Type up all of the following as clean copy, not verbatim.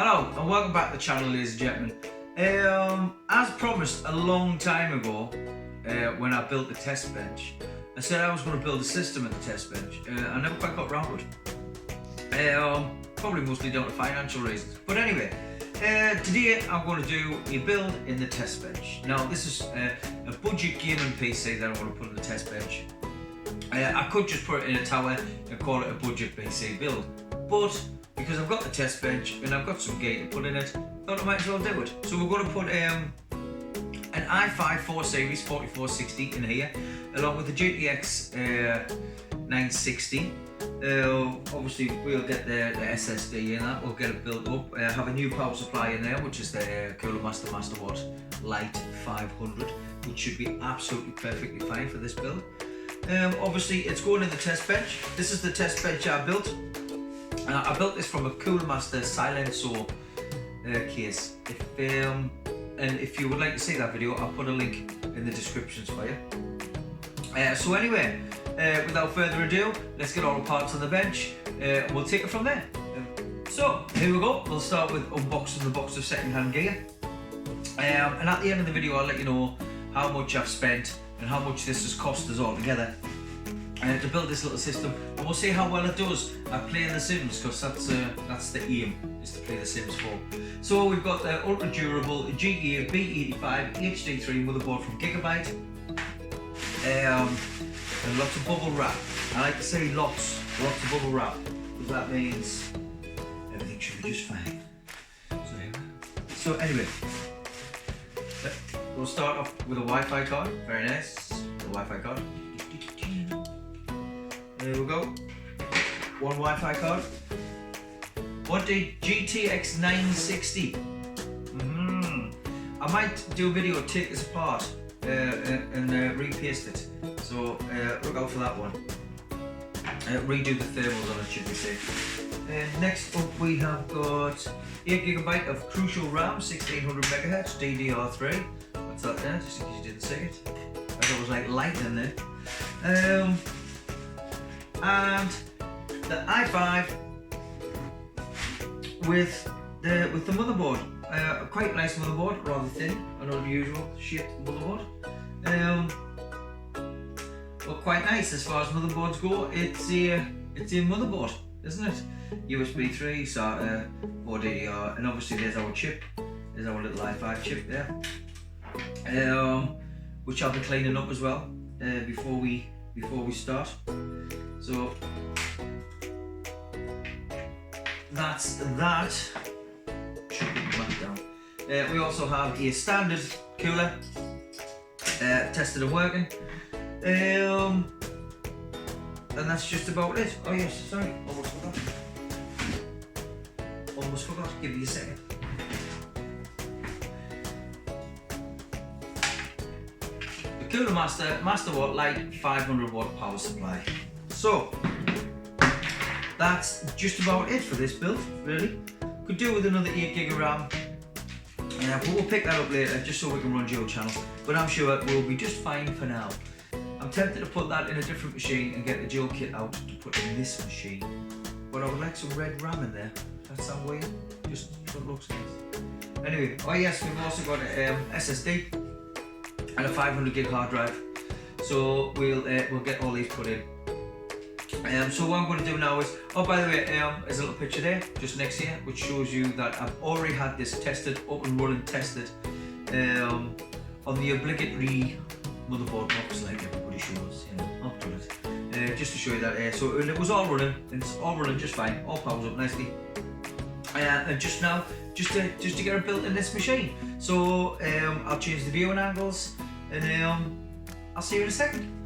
Hello and welcome back to the channel, ladies and gentlemen. As promised a long time ago, when I built the test bench, I said I was going to build a system at the test bench. I never quite got round to it. Probably mostly down to financial reasons. But anyway, today I'm going to do a build in the test bench. Now this is a budget gaming PC that I want to put in the test bench. I could just put it in a tower and call it a budget PC build, but because I've got the test bench and I've got some gear to put in it, I thought I might as well do it. So we're going to put an i5 4 Series 4460 in here, along with the GTX 960. Obviously we'll get the SSD in that, we'll get it built up. Have a new power supply in there, which is the Cooler Master Masterwatt Lite 500, which should be absolutely perfectly fine for this build. Obviously it's going in the test bench. This is the test bench I built. I built this from a Cooler Master Silencer case. If you would like to see that video, I'll put a link in the descriptions for you. So anyway, without further ado, let's get all the parts on the bench. We'll take it from there. So here we go. We'll start with unboxing the box of second-hand gear. And at the end of the video, I'll let you know how much I've spent and how much this has cost us all together to build this little system, and we'll see how well it does at playing The Sims, because that's the aim, is to play The Sims 4. So we've got the ultra durable GE B85 HD3 motherboard from Gigabyte, and lots of bubble wrap. I like to say lots of bubble wrap, because that means everything should be just fine. So anyway, we'll start off with a Wi-Fi card. Very nice, the Wi-Fi card. There we go. One Wi-Fi card. Want a GTX 960. I might do a video, take this apart and repaste it. So look out for that one. Redo the thermals on it, should we say. Next up we have got 8GB of Crucial RAM, 1600 MHz DDR3. That's that there, just in case you didn't see it. I thought it was like lightning there. And the i5 with the motherboard, a quite nice motherboard, rather thin, an unusual shaped motherboard. But quite nice as far as motherboards go. It's a motherboard, isn't it? USB 3, SATA, 4 DDR, and obviously there's our chip. There's our little i5 chip there, which I'll be cleaning up as well before we start. So that's that. Should put the back down. We also have a standard cooler, tested and working, and that's just about it. Oh yes, sorry, almost forgot. Give me a second. The Cooler Master Masterwatt Lite 500 watt power supply. So that's just about it for this build, really. Could do with another 8GB RAM, but we'll pick that up later just so we can run dual channel. But I'm sure we'll be just fine for now. I'm tempted to put that in a different machine and get the dual kit out to put in this machine. But I would like some red RAM in there. Does that sound weird? Just so it looks nice. Anyway, oh yes, we've also got an SSD and a 500GB hard drive. So we'll get all these put in. So what I'm going to do now is, oh by the way, there's a little picture there, just next here, which shows you that I've already had this tested, up and running tested, on the obligatory motherboard box, like everybody shows, you know, I'll put it, just to show you that, and it was all running, and it's all running just fine, all powers up nicely, and just now, just to get it built in this machine. So I'll change the viewing angles, and I'll see you in a second.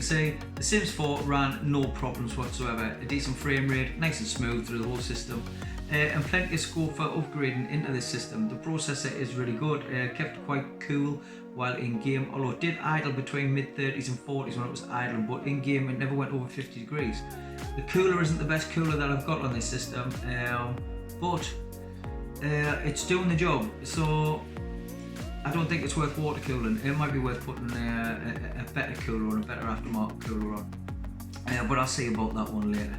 see, the Sims 4 ran no problems whatsoever. A decent frame rate, nice and smooth through the whole system, and plenty of scope for upgrading into this system. The processor is really good, kept quite cool while in game, although it did idle between mid 30s and 40s when it was idling, but in game it never went over 50 degrees. The cooler isn't the best cooler that I've got on this system, but it's doing the job, so I don't think it's worth water cooling. It might be worth putting a better cooler on, a better aftermarket cooler on, but I'll see about that one later.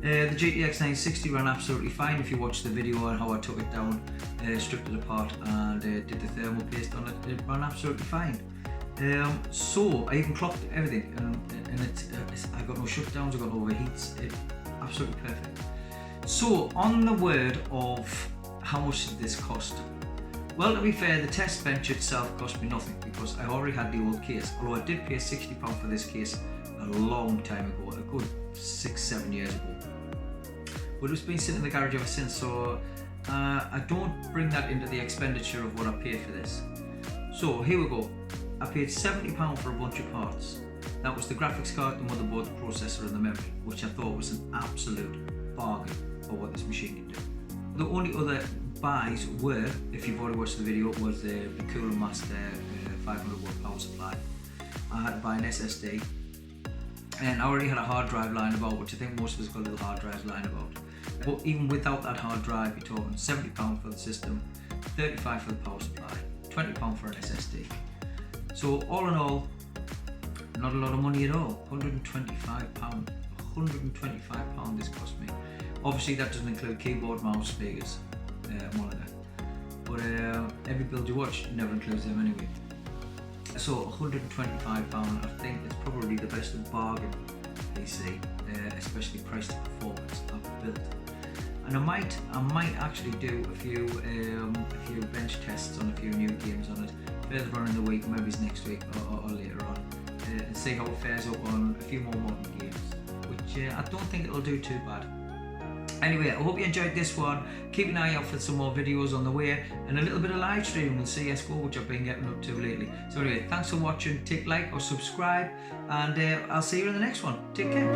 The GTX 960 ran absolutely fine. If you watch the video on how I took it down, stripped it apart and did the thermal paste on it, it ran absolutely fine. So I even clocked everything, and I got no shutdowns, I got no overheats. Absolutely perfect. So on the word of how much did this cost? Well, to be fair, the Testbench itself cost me nothing because I already had the old case, although I did pay £60 for this case a long time ago, a good 6-7 years ago. But it's been sitting in the garage ever since, so I don't bring that into the expenditure of what I paid for this. So here we go. I paid £70 for a bunch of parts. That was the graphics card, the motherboard, the processor and the memory, which I thought was an absolute bargain for what this machine can do. The only other buys were, if you've already watched the video, was the Cooler Master 500 watt power supply. I had to buy an SSD, and I already had a hard drive lying about, which I think most of us got little hard drives lying about. But even without that hard drive, you're talking £70 for the system, £35 for the power supply, £20 for an SSD. So all in all, not a lot of money at all. £125. £125 this cost me. Obviously that doesn't include keyboard, mouse, speakers, monitor. But every build you watch never includes them anyway. So £125, I think it's probably the best bargain PC, especially price to performance I've built. And I might actually do a few bench tests on a few new games on it further on in the week, maybe it's next week or later on, and see how it fares up on a few more modern games, which I don't think it'll do too bad. Anyway, I hope you enjoyed this one. Keep an eye out for some more videos on the way, and a little bit of live streaming on CSGO, which I've been getting up to lately. So anyway, thanks for watching. Take like or subscribe, and I'll see you in the next one. Take care.